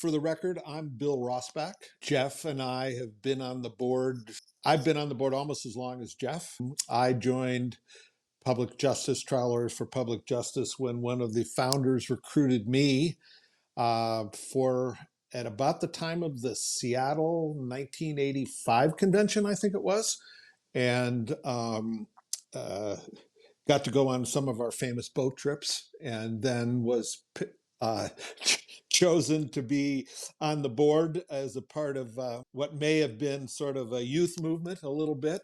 For the record, I'm Bill Rossback. Jeff and I have been on the board. I've been on the board almost as long as Jeff. I joined Public Justice, Trial Lawyers for Public Justice, when one of the founders recruited me for at about the time of the Seattle 1985 convention, I think it was, and uh, got to go on some of our famous boat trips, and then was uh, chosen to be on the board as a part of what may have been sort of a youth movement a little bit.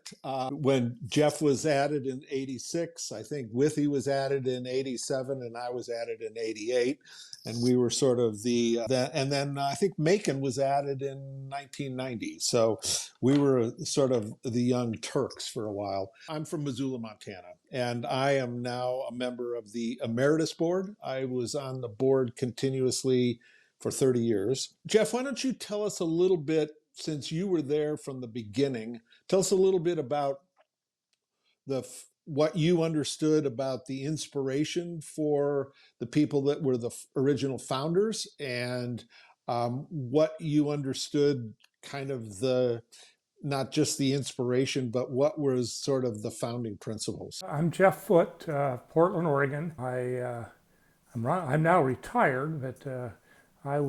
When Jeff was added in 86, I think Withy was added in 87, and I was added in 88. And we were sort of and then I think Macon was added in 1990. So we were sort of the young Turks for a while. I'm from Missoula, Montana, and I am now a member of the Emeritus board. I was on the board continuously for 30 years. Jeff, why don't you tell us a little bit, since you were there from the beginning, tell us a little bit about what you understood about the inspiration for the people that were the original founders, and what you understood kind of not just the inspiration, but what was sort of the founding principles. I'm Jeff Foote, Portland, Oregon. I'm now retired, but I've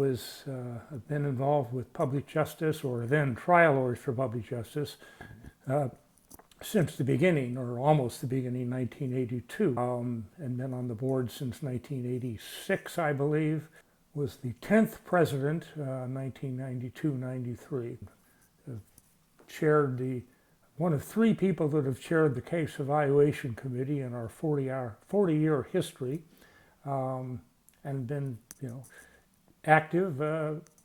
been involved with public justice, or then trial lawyers for public justice, since the beginning, or almost the beginning, 1982, and been on the board since 1986, I believe. Was the 10th president, 1992-93. Chaired one of three people that have chaired the case evaluation committee in our 40-year history, and been, active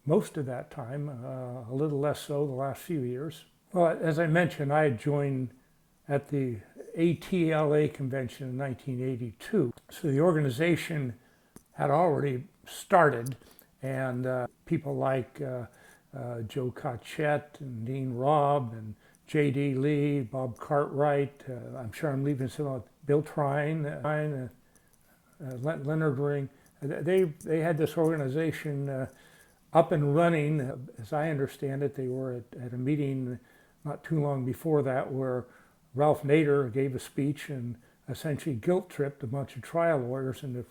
most of that time, a little less so the last few years. Well, as I mentioned, I had joined at the ATLA convention in 1982. So the organization had already started, and people like Joe Cotchett and Dean Robb and J.D. Lee, Bob Cartwright, I'm sure I'm leaving some out, Bill Trine, Leonard Ring. They had this organization up and running. As I understand it, they were at a meeting not too long before that where Ralph Nader gave a speech and essentially guilt-tripped a bunch of trial lawyers into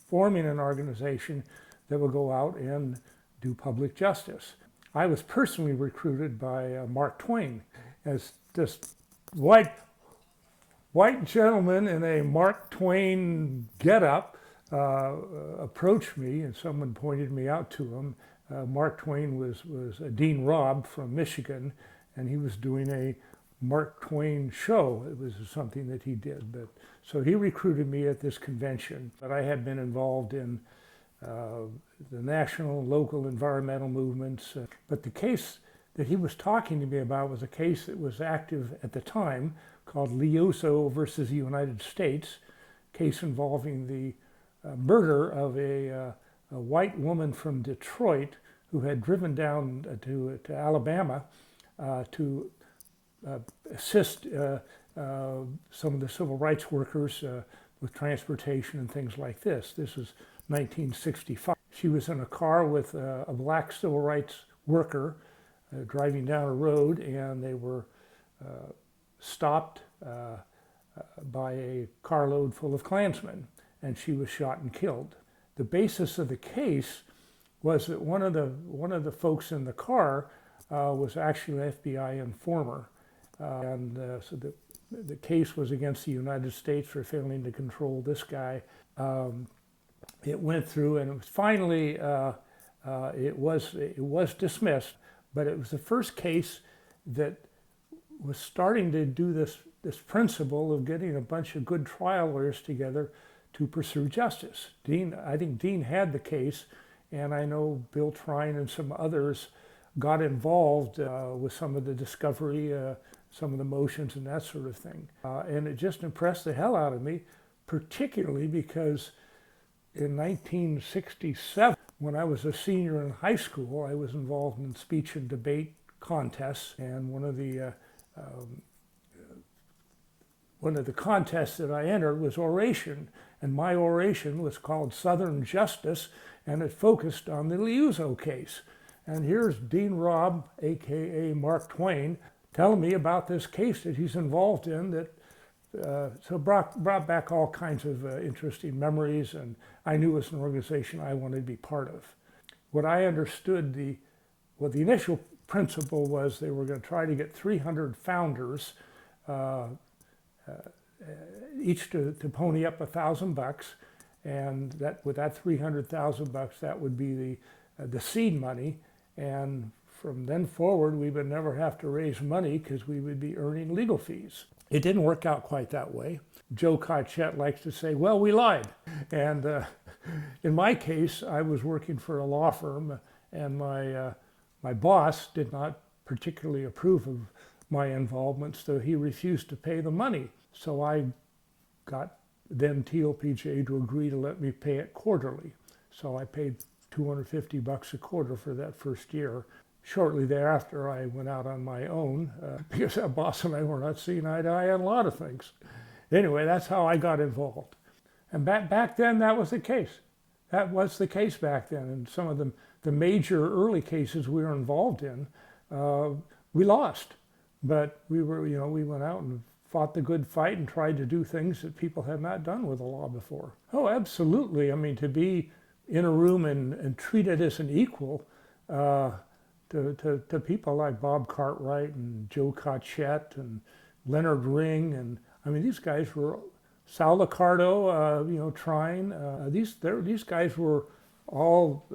forming an organization that would go out and do public justice. I was personally recruited by Mark Twain, as this white gentleman in a Mark Twain getup approached me, and someone pointed me out to him. Mark Twain was Dean Robb from Michigan, and he was doing a Mark Twain show. It was something that he did. So he recruited me at this convention. But I had been involved in the national and local environmental movements. But the case that he was talking to me about was a case that was active at the time called Lioso versus the United States, case involving the murder of a white woman from Detroit who had driven down to Alabama to assist some of the civil rights workers with transportation and things like this. This was 1965. She was in a car with a black civil rights worker driving down a road, and they were stopped by a carload full of Klansmen, and she was shot and killed. The basis of the case was that one of the folks in the car was actually an FBI informer, so the case was against the United States for failing to control this guy. It went through, and it was finally it was dismissed. But it was the first case that was starting to do this principle of getting a bunch of good trial lawyers together to pursue justice. I think Dean had the case, and I know Bill Trine and some others got involved with some of the discovery, some of the motions and that sort of thing. And it just impressed the hell out of me, particularly because in 1967, when I was a senior in high school, I was involved in speech and debate contests, and one of the One of the contests that I entered was oration, and my oration was called Southern Justice, and it focused on the Liuzzo case. And here's Dean Robb, aka Mark Twain, telling me about this case that he's involved in that so brought back all kinds of interesting memories, and I knew it was an organization I wanted to be part of. What I understood, the initial principle was they were going to try to get 300 founders, each to pony up $1,000, and that with that $300,000, that would be the seed money, and from then forward we would never have to raise money because we would be earning legal fees. It didn't work out quite that way. Joe Cochette likes to say, well, we lied. And in my case, I was working for a law firm, and my boss did not particularly approve of my involvement, so he refused to pay the money. So I got then TLPJ to agree to let me pay it quarterly. So I paid $250 a quarter for that first year. Shortly thereafter, I went out on my own because that boss and I were not seeing eye to eye on a lot of things. Anyway, that's how I got involved. And back then, that was the case. That was the case back then. And some of the major early cases we were involved in, we lost. But we went out and fought the good fight and tried to do things that people had not done with the law before. Oh, absolutely. I mean, to be in a room and treated as an equal, to people like Bob Cartwright and Joe Cochette and Leonard Ring, and I mean these guys were Sal Liccardo, Trine. These guys were all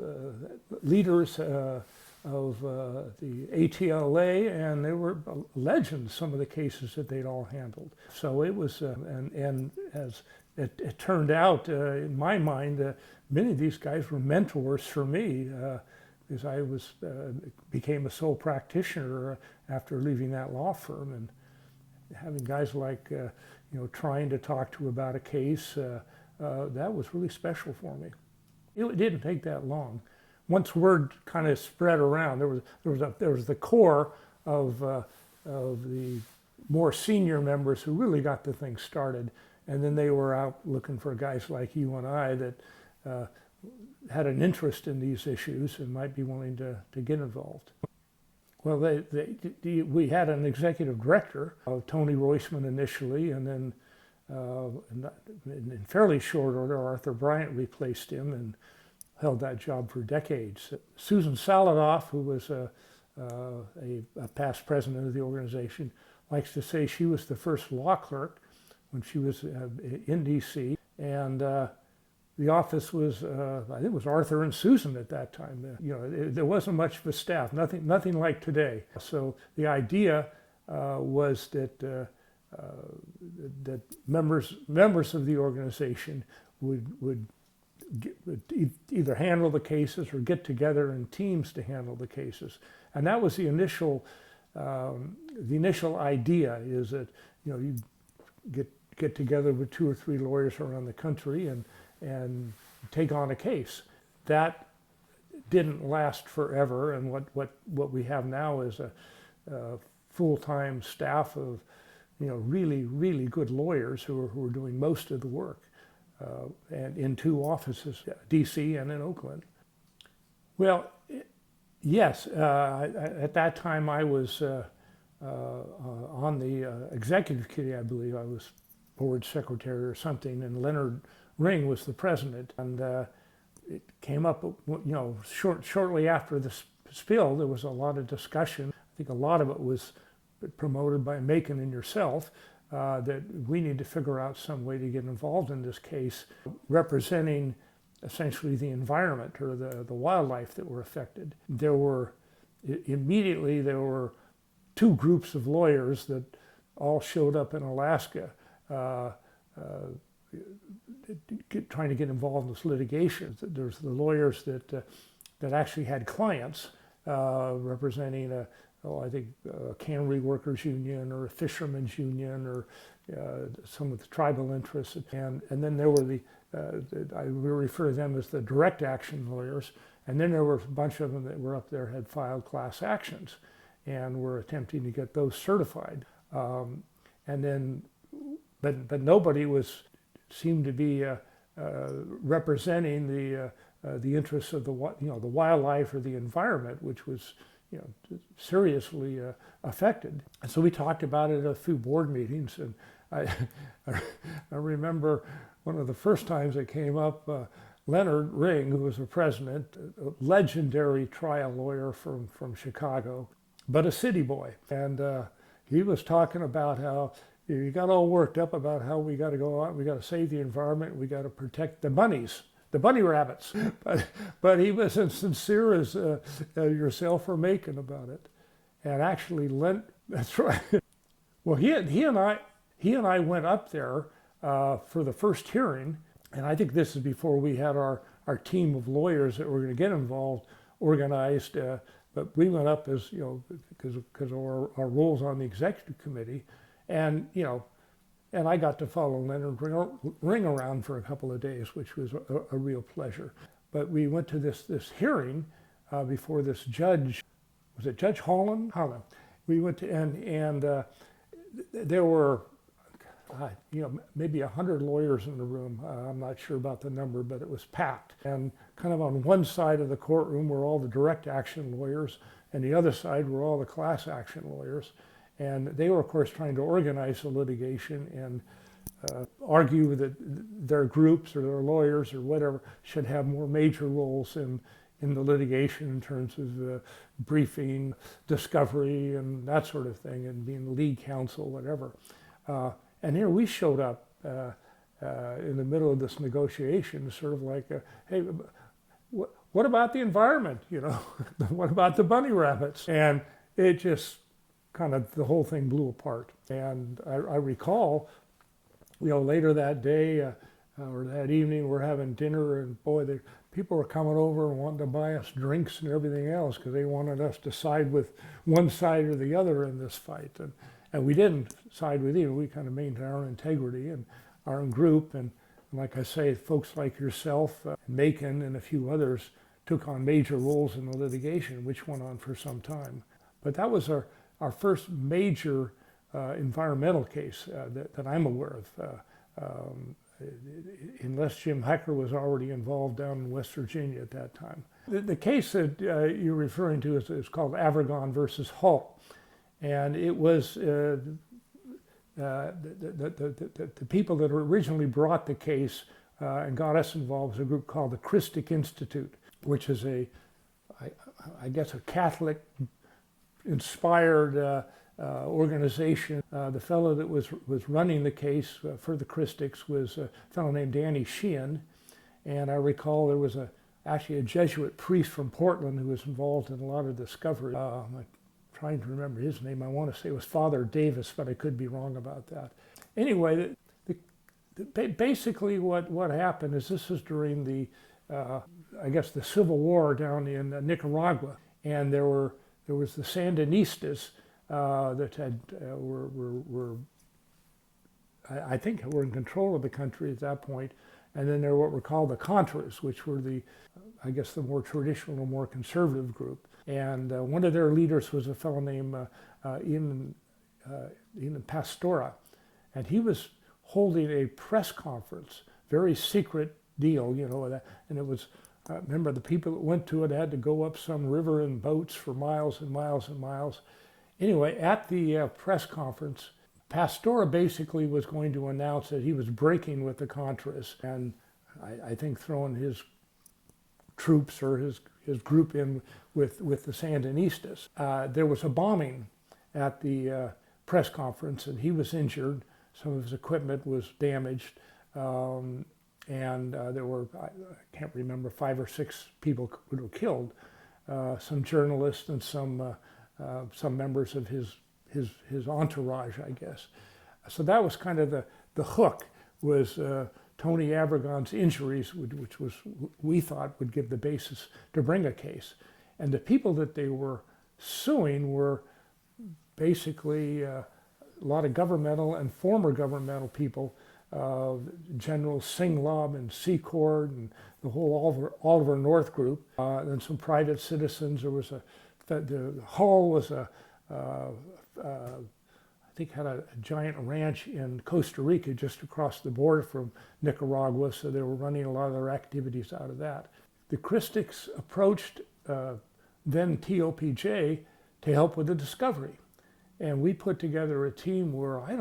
leaders of the ATLA, and they were legends. Some of the cases that they'd all handled. So it was, and as it turned out, in my mind, many of these guys were mentors for me. Because I became a sole practitioner after leaving that law firm, and having guys like trying to talk to about a case, that was really special for me. It didn't take that long. Once word kind of spread around, there was the core of the more senior members who really got the thing started, and then they were out looking for guys like you and I that had an interest in these issues and might be willing to get involved. Well, we had an executive director, Tony Roisman initially, and then in fairly short order, Arthur Bryant replaced him and held that job for decades. Susan Saladoff, who was a past president of the organization, likes to say she was the first law clerk when she was in D.C., and the office was, I think it was Arthur and Susan at that time. There wasn't much of a staff, nothing like today. So the idea was that that members of the organization would either handle the cases or get together in teams to handle the cases, and that was the initial idea. Is that you get together with 2 or 3 lawyers around the country and take on a case. That didn't last forever, and what we have now is a full-time staff of really good lawyers who are doing most of the work, and in 2 offices, DC and in Oakland. Well, yes, at that time I was on the executive committee. I believe I was board secretary or something, and Leonard Ring was the president, and it came up, shortly after the spill, there was a lot of discussion. I think a lot of it was promoted by Macon and yourself, that we need to figure out some way to get involved in this case, representing essentially the environment or the wildlife that were affected. Immediately there were 2 groups of lawyers that all showed up in Alaska, trying to get involved in this litigation. There's the lawyers that actually had clients representing I think a cannery workers union or a fishermen's union or some of the tribal interests, and then there were I refer to them as the direct action lawyers, and then there were a bunch of them that were up there had filed class actions and were attempting to get those certified, and then but nobody seemed to be representing the interests of the wildlife or the environment, which was seriously affected. And so we talked about it at a few board meetings, and I I remember one of the first times it came up. Leonard Ring, who was the president, a legendary trial lawyer from Chicago, but a city boy. And he was talking about how he got all worked up about how we got to go out, we got to save the environment, we got to protect the bunnies, the bunny rabbits. But he was as sincere as yourself or Macon about it. And actually, that's right. Well, he and I went up there for the first hearing. And I think this is before we had our team of lawyers that were going to get involved organized. But we went up as, because of our roles on the executive committee. And, and I got to follow Leonard Ring around for a couple of days, which was a real pleasure. But we went to this hearing before this judge. Was it Judge Holland? Holland. We went to, and there were, maybe 100 lawyers in the room. I'm not sure about the number, but it was packed. And kind of on one side of the courtroom were all the direct action lawyers, and the other side were all the class action lawyers. And they were, of course, trying to organize the litigation and argue that their groups or their lawyers or whatever should have more major roles in the litigation in terms of briefing, discovery, and that sort of thing, and being the lead counsel, whatever. And here we showed up in the middle of this negotiation, sort of like, hey, what about the environment? What about the bunny rabbits? And it just kind of, the whole thing blew apart. And I recall, later that day or that evening, we're having dinner, and boy, people were coming over and wanting to buy us drinks and everything else because they wanted us to side with one side or the other in this fight. And we didn't side with either. We kind of maintained our own integrity and our own group. And like I say, folks like yourself, Macon, and a few others took on major roles in the litigation, which went on for some time. But that was our first major environmental case that I'm aware of, unless Jim Hecker was already involved down in West Virginia at that time. The case that you're referring to is called Avergon versus Hull. And it was the people that originally brought the case and got us involved was a group called the Christic Institute, which is I guess a Catholic-inspired organization. The fellow that was running the case for the Christics was a fellow named Danny Sheehan. And I recall there was actually a Jesuit priest from Portland who was involved in a lot of discovery. Trying to remember his name. I want to say it was Father Davis, but I could be wrong about that. Anyway, basically what happened is this was during the, I guess, the Civil War down in Nicaragua, and there was the Sandinistas that were I think were in control of the country at that point, and then there were what were called the Contras, which were the more traditional or more conservative group. And one of their leaders was a fellow named Ian Pastora. And he was holding a press conference, very secret deal, and it was, remember the people that went to it had to go up some river in boats for miles and miles and miles. Anyway, at the press conference, Pastora basically was going to announce that he was breaking with the Contras, and I think throwing his troops or his group in with the Sandinistas. There was a bombing at the press conference, and he was injured. Some of his equipment was damaged, and there were, I can't remember, 5 or 6 people who were killed. Some journalists and some members of his entourage, I guess. So that was kind of the hook, was Tony Avergon's injuries, which was, we thought, would give the basis to bring a case. And the people that they were suing were basically a lot of governmental and former governmental people, General Singlob and Secord and the whole Oliver North group, and some private citizens. There was the Hull was think had a giant ranch in Costa Rica just across the border from Nicaragua, so they were running a lot of their activities out of that. The Christics approached then TOPJ to help with the discovery. And we put together a team where, I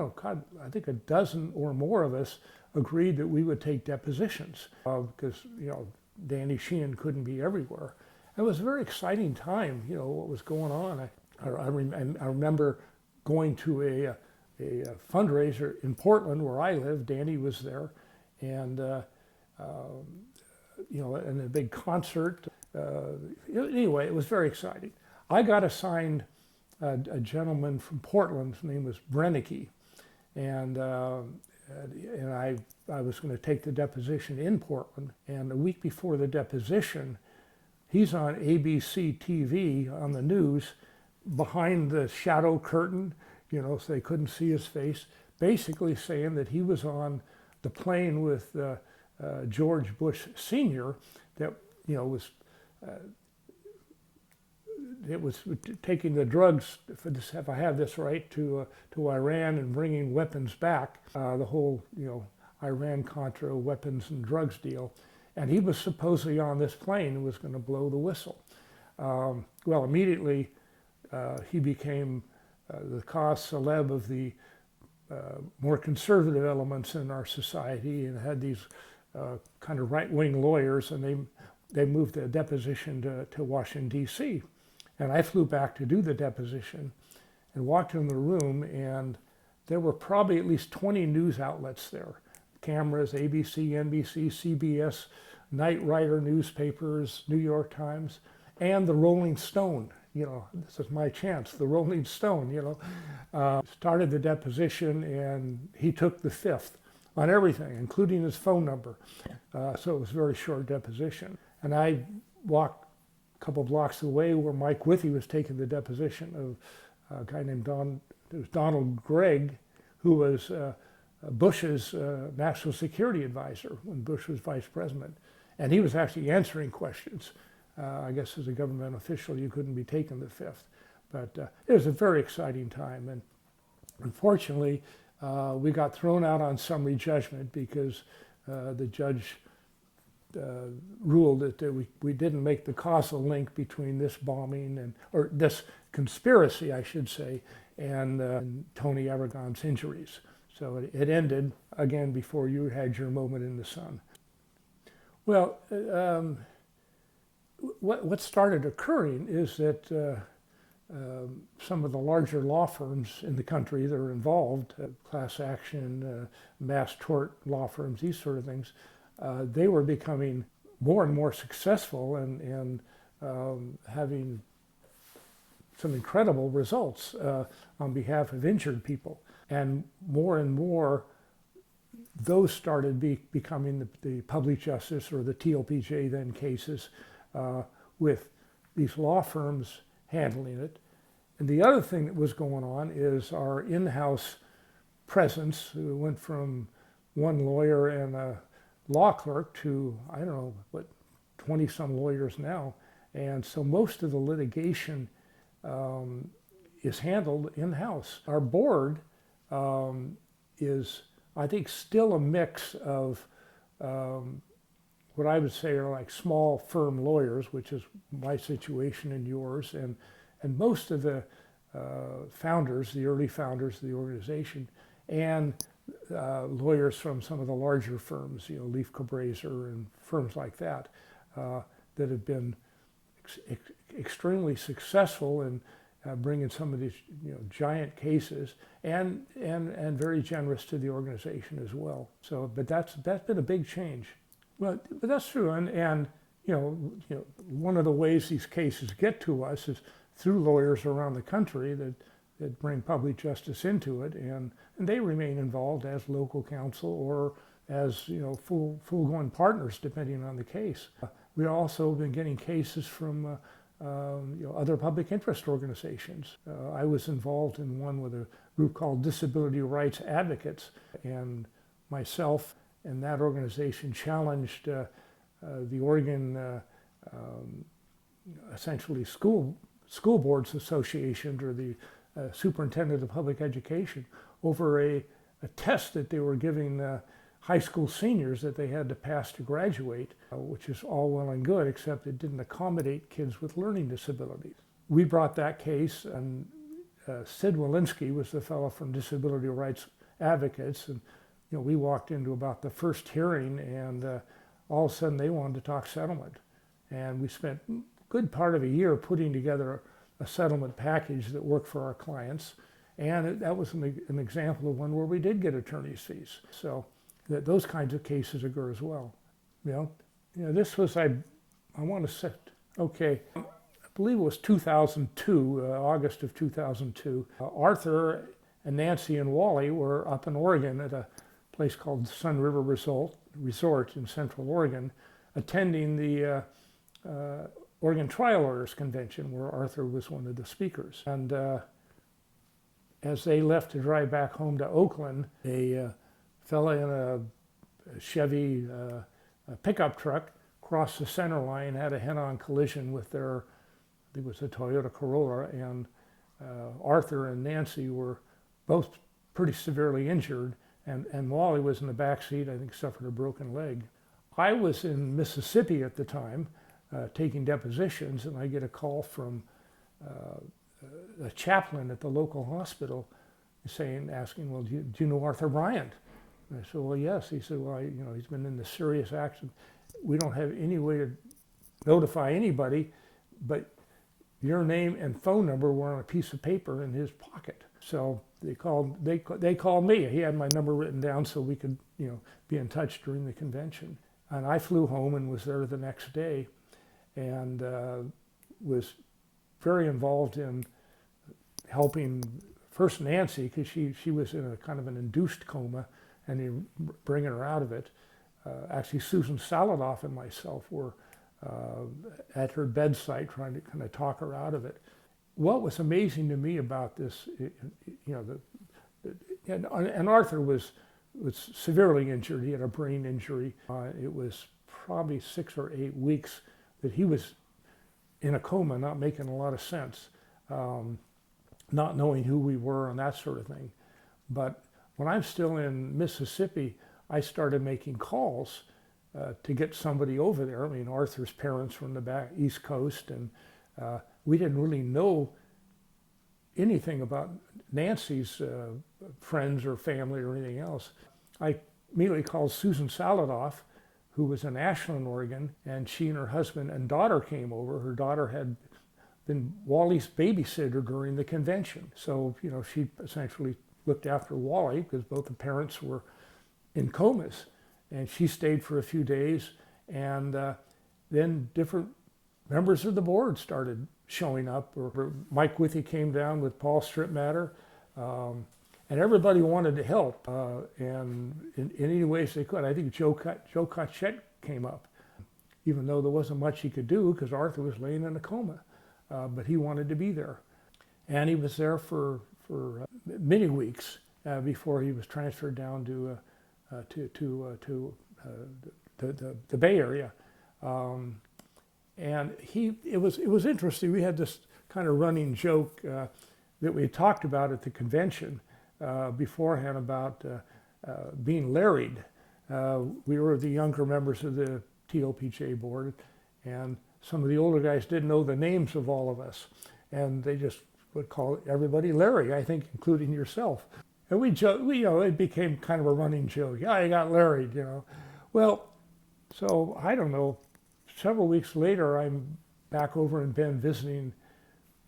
think a dozen or more of us agreed that we would take depositions because, Danny Sheehan couldn't be everywhere. It was a very exciting time, what was going on. I remember going to a fundraiser in Portland where I live. Danny was there, and and a big concert. Anyway, it was very exciting. I got assigned a gentleman from Portland. His name was Brennicky, and I was going to take the deposition in Portland. And a week before the deposition, he's on ABC TV on the news behind the shadow curtain, so they couldn't see his face, basically saying that he was on the plane with George Bush Sr. that was taking the drugs, if I have this right, to Iran and bringing weapons back. The whole Iran-Contra weapons and drugs deal, and he was supposedly on this plane and was going to blow the whistle. Well, immediately he became the cause célèbre of the more conservative elements in our society, and had these kind of right-wing lawyers, and they moved the deposition to Washington, D.C. And I flew back to do the deposition and walked in the room, and there were probably at least 20 news outlets there. Cameras, ABC, NBC, CBS, Night Rider newspapers, New York Times, and the Rolling Stone. This is my chance, the Rolling Stone, started the deposition, and he took the fifth on everything, including his phone number. So it was a very short deposition. And I walked a couple blocks away where Mike Withey was taking the deposition of a guy named Donald Gregg, who was Bush's national security advisor when Bush was vice president. And he was actually answering questions. I guess as a government official, you couldn't be taking the fifth. But it was a very exciting time. And unfortunately, we got thrown out on summary judgment because the judge ruled that we didn't make the causal link between this bombing or this conspiracy, I should say, and Tony Aragon's injuries. So it ended, again, before you had your moment in the sun. Well, what started occurring is that some of the larger law firms in the country that are involved, class action, mass tort law firms, these sort of things, they were becoming more and more successful and having some incredible results on behalf of injured people. And more, those started becoming the public justice or the TOPJ then cases with these law firms handling it. And the other thing that was going on is our in-house presence. We went from one lawyer and a law clerk to, 20-some lawyers now. And so most of the litigation is handled in-house. Our board is, I think, still a mix of what I would say are like small firm lawyers, which is my situation and yours, and most of the founders, the early founders of the organization, and lawyers from some of the larger firms, Leaf Cabraser and firms like that, that have been extremely successful in bringing some of these giant cases, and very generous to the organization as well. So, but that's been a big change. Well, but that's true, and one of the ways these cases get to us is through lawyers around the country that bring public justice into it, and they remain involved as local counsel or as full-going partners depending on the case. We've also been getting cases from other public interest organizations. I was involved in one with a group called Disability Rights Advocates, and myself and that organization challenged the Oregon essentially school boards association, or the superintendent of public education, over a test that they were giving high school seniors that they had to pass to graduate, which is all well and good, except it didn't accommodate kids with learning disabilities. We brought that case, and Sid Walensky was the fellow from Disability Rights Advocates, and we walked into about the first hearing, and all of a sudden they wanted to talk settlement. And we spent a good part of a year putting together a settlement package that worked for our clients. And that was an example of one where we did get attorney's fees. So those kinds of cases occur as well. This was, I want to say, okay, I believe it was 2002, August of 2002. Arthur and Nancy and Wally were up in Oregon at a place called Sun River Resort in Central Oregon, attending the Oregon Trial Lawyers Convention, where Arthur was one of the speakers. And as they left to drive back home to Oakland, a fella in a Chevy pickup truck crossed the center line, had a head-on collision with their, I think it was a Toyota Corolla, and Arthur and Nancy were both pretty severely injured, and Wally was in the back seat, I think suffered a broken leg. I was in Mississippi at the time, taking depositions, and I get a call from a chaplain at the local hospital asking, well, do you know Arthur Bryant? And I said, well, yes. He said, well, he's been in this serious accident. We don't have any way to notify anybody, but your name and phone number were on a piece of paper in his pocket. So they called me. He had my number written down so we could, be in touch during the convention. And I flew home and was there the next day, and was very involved in helping first Nancy, because she was in a kind of an induced coma, and bringing her out of it. Actually, Susan Saladoff and myself were at her bedside trying to kind of talk her out of it. What was amazing to me about this, and Arthur was severely injured. He had a brain injury. It was probably 6 or 8 weeks that he was in a coma, not making a lot of sense, not knowing who we were and that sort of thing. But when I'm still in Mississippi, I started making calls to get somebody over there. I mean, Arthur's parents were in the East Coast, and we didn't really know anything about Nancy's friends or family or anything else. I immediately called Susan Saladoff, who was in Ashland, Oregon, and she and her husband and daughter came over. Her daughter had been Wally's babysitter during the convention. So, she essentially looked after Wally because both the parents were in comas. And she stayed for a few days, and then different members of the board started showing up. Or Mike Withy came down with Paul Stripmatter, and everybody wanted to help, and in any ways they could. I think Joe Cotchett came up, even though there wasn't much he could do because Arthur was laying in a coma, but he wanted to be there. And he was there for many weeks before he was transferred down to the Bay Area, and it was interesting. We had this kind of running joke that we talked about at the convention beforehand about being larried. We were the younger members of the TOPJ board, and some of the older guys didn't know the names of all of us, and they just would call everybody Larry, I think, including yourself. And we it became kind of a running joke. Yeah, I got larried, Well, so I don't know, several weeks later, I'm back over in Bend visiting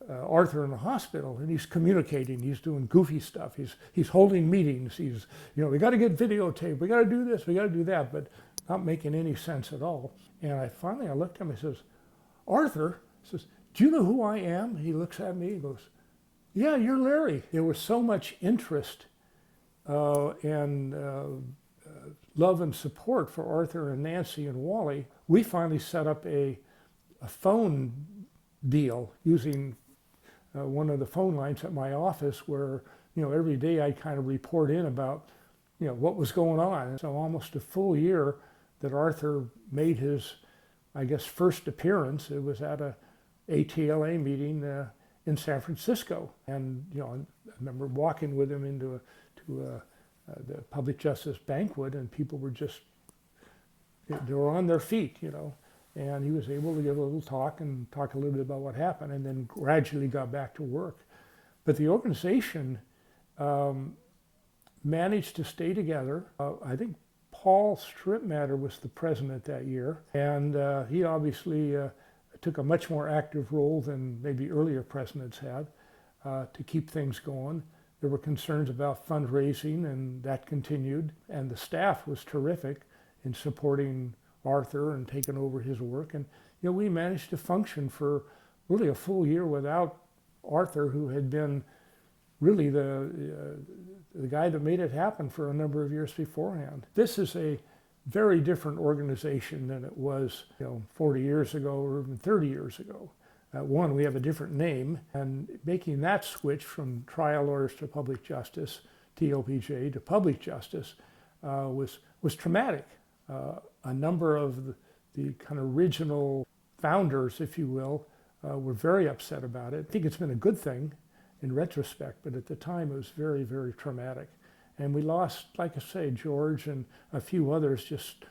Arthur in the hospital, and he's communicating. He's doing goofy stuff. He's holding meetings. He's, we got to get videotape. We got to do this. We got to do that, but not making any sense at all. And I looked at him. I says, Arthur, says, do you know who I am? He looks at me. He goes, yeah, you're Larry. There was so much interest and love and support for Arthur and Nancy and Wally. We finally set up a phone deal using one of the phone lines at my office, where every day I'd kind of report in about what was going on. So almost a full year that Arthur made his, I guess, first appearance. It was at a ATLA meeting in San Francisco. And I remember walking with him into the public justice banquet, and people were just, they were on their feet, and he was able to give a little talk and talk a little bit about what happened, and then gradually got back to work. But the organization managed to stay together. I think Paul Stripmatter was the president that year, and he obviously took a much more active role than maybe earlier presidents had to keep things going. There were concerns about fundraising, and that continued, and the staff was terrific in supporting Arthur and taking over his work. And we managed to function for really a full year without Arthur, who had been really the guy that made it happen for a number of years beforehand. This is a very different organization than it was 40 years ago or even 30 years ago. One, we have a different name, and making that switch from trial lawyers to public justice, TLPJ, to public justice was traumatic. A number of the kind of original founders, if you will, were very upset about it. I think it's been a good thing in retrospect, but at the time it was very, very traumatic. And we lost, like I say, George and a few others just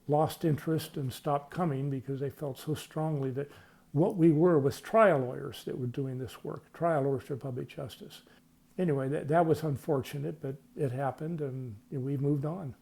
lost interest and stopped coming because they felt so strongly that what we were was trial lawyers that were doing this work, trial lawyers for public justice. Anyway, that was unfortunate, but it happened, and we moved on.